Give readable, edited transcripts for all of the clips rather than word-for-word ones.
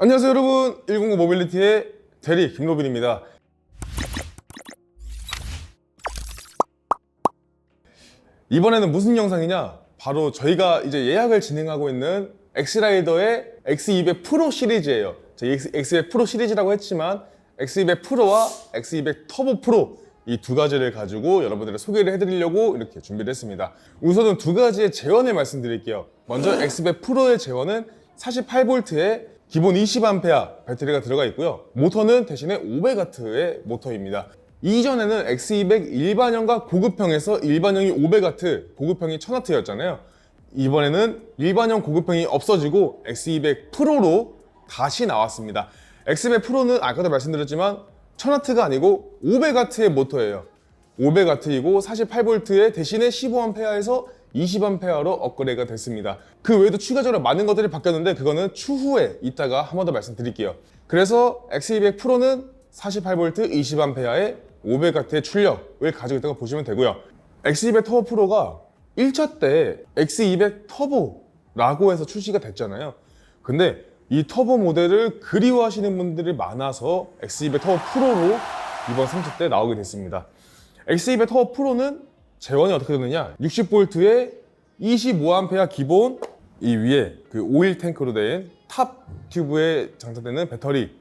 안녕하세요 여러분, 109 모빌리티의 대리 김로빈입니다. 이번에는 무슨 영상이냐, 바로 저희가 이제 예약을 진행하고 있는 엑스라이더의 X200 프로 시리즈예요. X200 프로 시리즈라고 했지만 X200 프로와 X200 터보 프로 이 두 가지를 가지고 여러분들의 소개를 해드리려고 이렇게 준비를 했습니다. 우선은 두 가지의 제원을 말씀드릴게요. 먼저 X200 프로의 제원은 48V에 기본 20A 배터리가 들어가 있고요. 모터는 대신에 500W의 모터입니다. 이전에는 X200 일반형과 고급형에서 일반형이 500W, 고급형이 1000W였잖아요. 이번에는 일반형 고급형이 없어지고 X200 프로로 다시 나왔습니다. X200 프로는 아까도 말씀드렸지만 1000W가 아니고 500W의 모터예요. 500W이고 48V에 대신에 15A에서 20A로 업그레이드가 됐습니다. 그 외에도 추가적으로 많은 것들이 바뀌었는데 그거는 추후에 이따가 한 번 더 말씀드릴게요. 그래서 X200 프로는 48V 20A에 500W의 출력을 가지고 있다고 보시면 되고요. X200 터보 프로가 1차 때 X200 터보라고 해서 출시가 됐잖아요. 근데 이 터보 모델을 그리워하시는 분들이 많아서 X200 터보 프로로 이번 3차 때 나오게 됐습니다. X200 터보 프로는 제원이 어떻게 되느냐, 60V에 25A 기본, 이 위에 그 오일 탱크로 된 탑 튜브에 장착되는 배터리,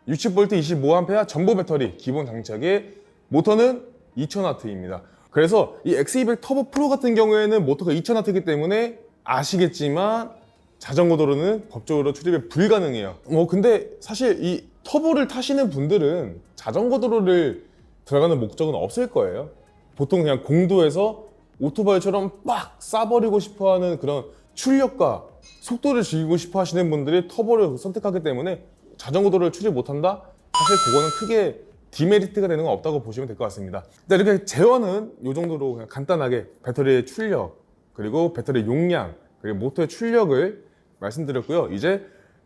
60V 25A 전보 배터리 기본 장착에 모터는 2000W입니다. 그래서 이 X200 터보 프로 같은 경우에는 모터가 2000W이기 때문에 아시겠지만 자전거 도로는 법적으로 출입이 불가능해요. 근데 사실 이 터보를 타시는 분들은 자전거 도로를 들어가는 목적은 없을 거예요. 보통 그냥 공도에서 오토바이처럼 빡 쏴버리고 싶어하는 그런 출력과 속도를 즐기고 싶어 하시는 분들이 터보를 선택하기 때문에 자전거 도로를 출입 못한다? 사실 그거는 크게 디메리트가 되는 건 없다고 보시면 될 것 같습니다. 일단 이렇게 제원은 이 정도로 그냥 간단하게 배터리의 출력, 그리고 배터리 용량, 그리고 모터의 출력을 말씀드렸고요. 이제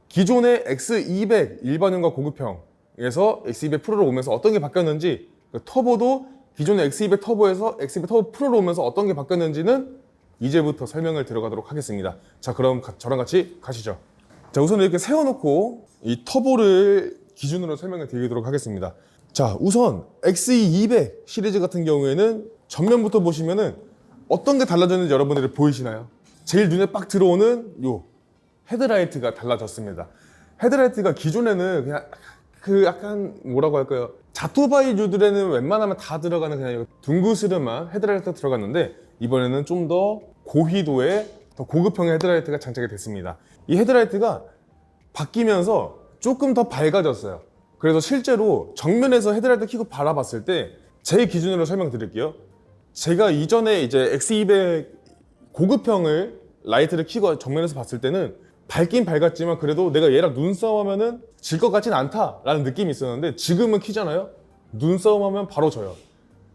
기존의 X200 일반형과 고급형에서 X200 프로로 오면서 어떤 게 바뀌었는지, 터보도 기존의 X200 터보에서 X200 터보 프로로 오면서 어떤 게 바뀌었는지는 이제부터 설명을 들어가도록 하겠습니다. 자, 그럼 저랑 같이 가시죠. 자, 우선 이렇게 세워놓고 이 터보를 기준으로 설명을 드리도록 하겠습니다. 자, 우선 X200 시리즈 같은 경우에는 전면부터 보시면은 어떤 게 달라졌는지 여러분들이 보이시나요? 제일 눈에 빡 들어오는 요 헤드라이트가 달라졌습니다. 헤드라이트가 기존에는 그냥 그 약간 뭐라고 할까요? 자토바이류들에는 웬만하면 다 들어가는 그냥 둥그스름한 헤드라이트가 들어갔는데 이번에는 좀 더 고휘도의 더 고급형의 헤드라이트가 장착이 됐습니다. 이 헤드라이트가 바뀌면서 조금 더 밝아졌어요. 그래서 실제로 정면에서 헤드라이트 켜고 바라봤을 때 제 기준으로 설명드릴게요. 제가 이전에 이제 X200 고급형을 라이트를 켜고 정면에서 봤을 때는 밝긴 밝았지만 그래도 내가 얘랑 눈싸움하면은 질 것 같진 않다라는 느낌이 있었는데 지금은 켜잖아요? 눈싸움하면 바로 져요.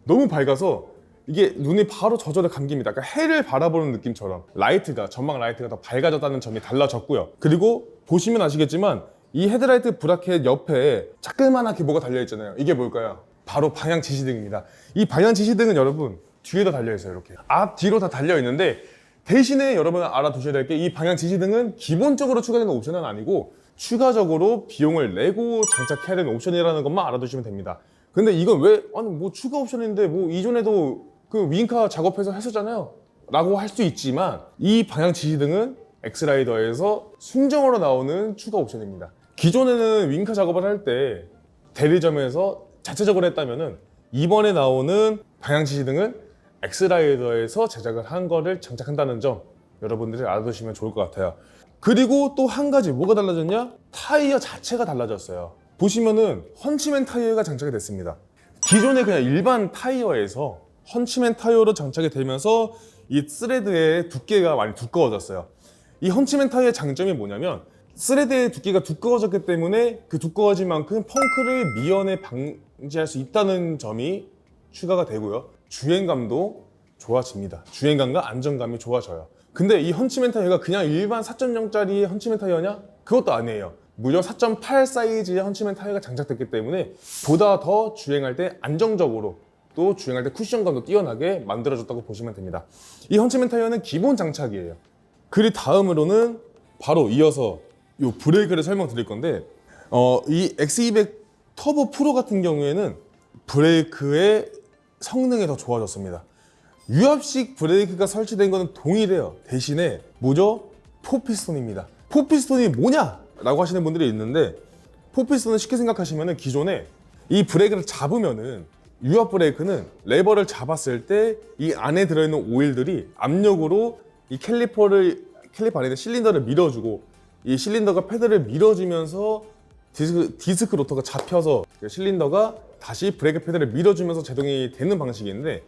너무 밝아서 이게 눈이 바로 저절로 감깁니다. 그러니까 해를 바라보는 느낌처럼 라이트가, 전방 라이트가 더 밝아졌다는 점이 달라졌고요. 그리고 보시면 아시겠지만 이 헤드라이트 브라켓 옆에 자그만하게 뭐가 달려있잖아요. 이게 뭘까요? 바로 방향 지시등입니다. 이 방향 지시등은 여러분 뒤에도 달려있어요. 이렇게 앞, 뒤로 다 달려있는데 대신에 여러분 알아두셔야 될 게 이 방향 지시등은 기본적으로 추가되는 옵션은 아니고 추가적으로 비용을 내고 장착해야 되는 옵션이라는 것만 알아두시면 됩니다. 근데 이건 왜, 아니 뭐 추가 옵션인데 뭐 이전에도 그 윙카 작업해서 했었잖아요 라고 할 수 있지만 이 방향 지시등은 엑스라이더에서 순정으로 나오는 추가 옵션입니다. 기존에는 윙카 작업을 할 때 대리점에서 자체적으로 했다면은 이번에 나오는 방향 지시등은 엑스라이더에서 제작을 한 거를 장착한다는 점 여러분들이 알아두시면 좋을 것 같아요. 그리고 또 한 가지 뭐가 달라졌냐? 타이어 자체가 달라졌어요. 보시면은 헌치맨 타이어가 장착이 됐습니다. 기존에 그냥 일반 타이어에서 헌치맨 타이어로 장착이 되면서 이 스레드의 두께가 많이 두꺼워졌어요. 이 헌치맨 타이어의 장점이 뭐냐면 스레드의 두께가 두꺼워졌기 때문에 그 두꺼워진 만큼 펑크를 미연에 방지할 수 있다는 점이 추가가 되고요. 주행감도 좋아집니다. 주행감과 안정감이 좋아져요. 근데 이 헌치맨 타이어가 그냥 일반 4.0짜리 헌치맨 타이어냐? 그것도 아니에요. 무려 4.8 사이즈의 헌치맨 타이어가 장착됐기 때문에 보다 더 주행할 때 안정적으로 또 주행할 때 쿠션감도 뛰어나게 만들어졌다고 보시면 됩니다. 이 헌치맨 타이어는 기본 장착이에요. 그리 다음으로는 바로 이어서 이 브레이크를 설명드릴 건데 이 X200 터보 프로 같은 경우에는 브레이크의 성능이 더 좋아졌습니다. 유압식 브레이크가 설치된 것은 동일해요. 대신에 뭐죠? 포피스톤입니다. 포피스톤이 뭐냐? 라고 하시는 분들이 있는데, 포피스톤은 쉽게 생각하시면 기존에 이 브레이크를 잡으면은, 유압 브레이크는 레버를 잡았을 때 이 안에 들어있는 오일들이 압력으로 이 캘리퍼 안에 있는 실린더를 밀어주고, 이 실린더가 패드를 밀어주면서 디스크 로터가 잡혀서 실린더가 다시 브레이크 패드를 밀어주면서 제동이 되는 방식인데,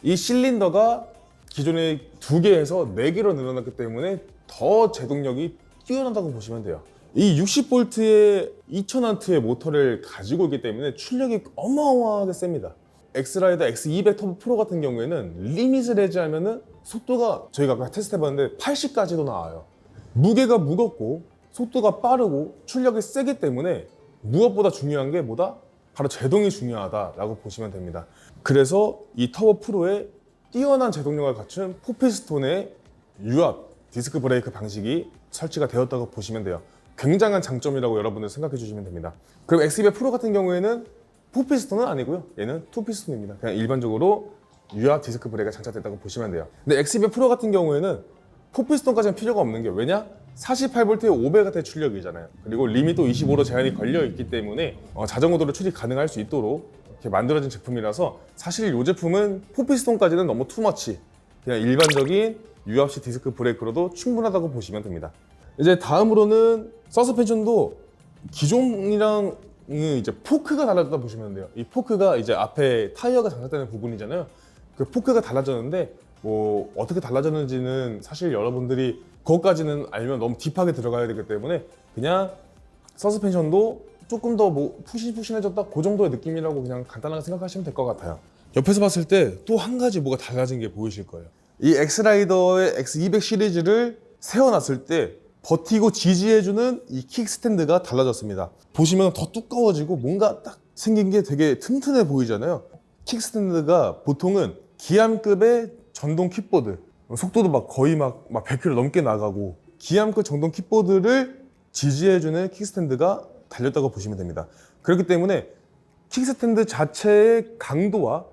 이 실린더가 기존에 2개에서 4개로 늘어났기 때문에 더 제동력이 뛰어난다고 보시면 돼요. 이 60V의 2000W의 모터를 가지고 있기 때문에 출력이 어마어마하게 셉니다. 엑스라이더 X200 터보 프로 같은 경우에는 리밋을 해제하면은 속도가, 저희가 아까 테스트 해봤는데 80까지도 나와요. 무게가 무겁고 속도가 빠르고 출력이 세기 때문에 무엇보다 중요한 게 뭐다? 바로 제동이 중요하다라고 보시면 됩니다. 그래서 이 터보 프로의 뛰어난 제동력을 갖춘 포피스톤의 유압 디스크 브레이크 방식이 설치가 되었다고 보시면 돼요. 굉장한 장점이라고 여러분들 생각해 주시면 됩니다. 그럼 X200 프로 같은 경우에는 포피스톤은 아니고요. 얘는 투피스톤입니다. 그냥 일반적으로 유압 디스크 브레이크가 장착됐다고 보시면 돼요. 근데 X200 프로 같은 경우에는 포피스톤까지는 필요가 없는 게, 왜냐? 48V의 500W의 출력이잖아요. 그리고 리밋도 25로 제한이 걸려 있기 때문에 자전거도로 출입 가능할 수 있도록 이렇게 만들어진 제품이라서, 사실 이 제품은 포피스톤까지는 너무 투머치, 그냥 일반적인 유압식 디스크 브레이크로도 충분하다고 보시면 됩니다. 이제 다음으로는 서스펜션도 기존이랑 이제 포크가 달라졌다 보시면 돼요. 이 포크가 이제 앞에 타이어가 장착되는 부분이잖아요. 그 포크가 달라졌는데 뭐 어떻게 달라졌는지는 사실 여러분들이 그것까지는 알면 너무 딥하게 들어가야 되기 때문에 그냥 서스펜션도 조금 더 뭐 푹신푹신해졌다, 그 정도의 느낌이라고 그냥 간단하게 생각하시면 될 것 같아요. 옆에서 봤을 때 또 한 가지 뭐가 달라진 게 보이실 거예요. 이 엑스라이더의 X200 시리즈를 세워놨을 때 버티고 지지해주는 이 킥스탠드가 달라졌습니다. 보시면 더 두꺼워지고 뭔가 딱 생긴 게 되게 튼튼해 보이잖아요. 킥스탠드가 보통은 기암급의 전동 킥보드, 속도도 막 거의 막 100km 넘게 나가고 기암급 전동 킥보드를 지지해주는 킥스탠드가 달렸다고 보시면 됩니다. 그렇기 때문에 킥스탠드 자체의 강도와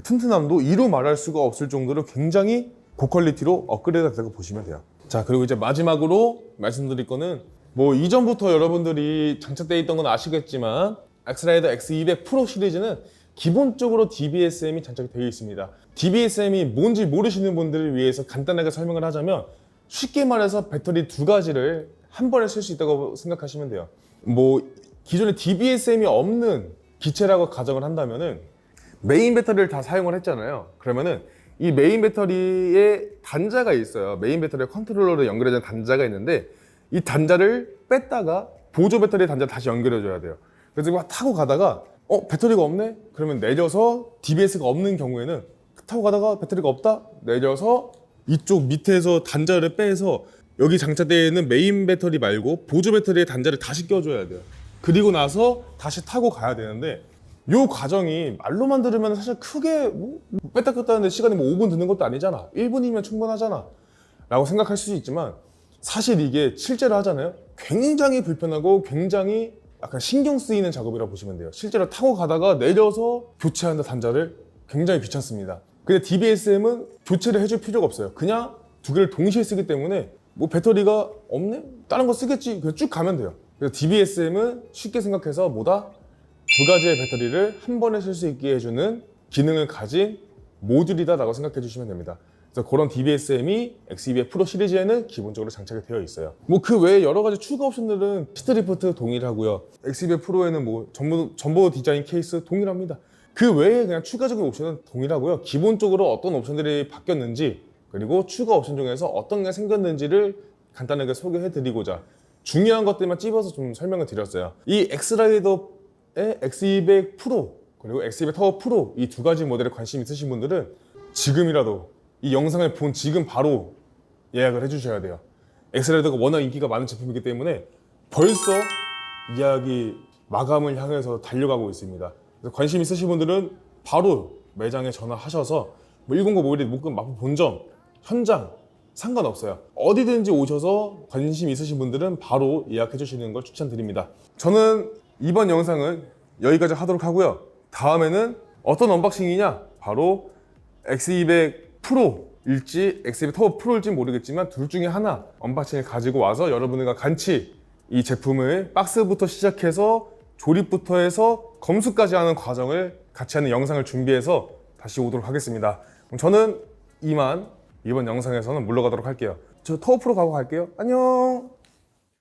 튼튼함도 이루 말할 수가 없을 정도로 굉장히 고퀄리티로 업그레이드가 됐다고 보시면 돼요. 자, 그리고 이제 마지막으로 말씀드릴 거는, 뭐 이전부터 여러분들이 장착되어 있던 건 아시겠지만 엑스라이더 X200 프로 시리즈는 기본적으로 DBSM이 장착이 되어 있습니다. DBSM이 뭔지 모르시는 분들을 위해서 간단하게 설명을 하자면, 쉽게 말해서 배터리 2가지를 한 번에 쓸 수 있다고 생각하시면 돼요. 뭐 기존에 DBSM이 없는 기체라고 가정을 한다면은, 메인 배터리를 다 사용을 했잖아요. 그러면은 이 메인 배터리에 단자가 있어요. 메인 배터리 컨트롤러로 연결해진 단자가 있는데, 이 단자를 뺐다가 보조 배터리 단자 다시 연결해줘야 돼요. 그래서 막 타고 가다가 배터리가 없네? 그러면 내려서, DBS가 없는 경우에는 타고 가다가 배터리가 없다? 내려서 이쪽 밑에서 단자를 빼서 여기 장착되어 있는 메인 배터리 말고 보조 배터리에 단자를 다시 껴줘야 돼요. 그리고 나서 다시 타고 가야 되는데, 요 과정이 말로만 들으면 사실 크게 뭐 뺐다 꼈다 하는데 시간이 뭐 5분 드는 것도 아니잖아, 1분이면 충분하잖아 라고 생각할 수 있지만, 사실 이게 실제로 하잖아요. 굉장히 불편하고 굉장히 약간 신경 쓰이는 작업이라고 보시면 돼요. 실제로 타고 가다가 내려서 교체하는 단자를 굉장히 귀찮습니다. 근데 DBSM은 교체를 해줄 필요가 없어요. 그냥 2개를 동시에 쓰기 때문에 뭐 배터리가 없네? 다른 거 쓰겠지, 그냥 쭉 가면 돼요. 그래서 DBSM은 쉽게 생각해서 뭐다? 2가지의 배터리를 한 번에 쓸 수 있게 해주는 기능을 가진 모듈이다 라고 생각해 주시면 됩니다. 그래서 그런 DBSM이 X200 프로 시리즈에는 기본적으로 장착이 되어 있어요. 뭐 그 외에 여러 가지 추가 옵션들은 시트리프트 동일하고요. X200 프로에는 뭐 전보 디자인 케이스 동일합니다. 그 외에 그냥 추가적인 옵션은 동일하고요. 기본적으로 어떤 옵션들이 바뀌었는지, 그리고 추가 옵션 중에서 어떤 게 생겼는지를 간단하게 소개해 드리고자 중요한 것들만 찝어서 좀 설명을 드렸어요. 이 엑스라이더의 X200 프로 그리고 X200 터보 프로, 이 2가지 모델에 관심 있으신 분들은 지금이라도 이 영상을 본 지금 바로 예약을 해주셔야 돼요. 엑스라이더가 워낙 인기가 많은 제품이기 때문에 벌써 예약이 마감을 향해서 달려가고 있습니다. 그래서 관심 있으신 분들은 바로 매장에 전화하셔서 뭐 109 모빌리티 목금 마포 본점 현장 상관없어요. 어디든지 오셔서 관심 있으신 분들은 바로 예약해 주시는 걸 추천드립니다. 저는 이번 영상은 여기까지 하도록 하고요. 다음에는 어떤 언박싱이냐? 바로 X200 프로일지 X200 터보 프로일지 모르겠지만 둘 중에 하나 언박싱을 가지고 와서 여러분들과 같이 이 제품을 박스부터 시작해서 조립부터 해서 검수까지 하는 과정을 같이 하는 영상을 준비해서 다시 오도록 하겠습니다. 그럼 저는 이만 이번 영상에서는 물러가도록 할게요. 저 터보 프로 가고 갈게요. 안녕.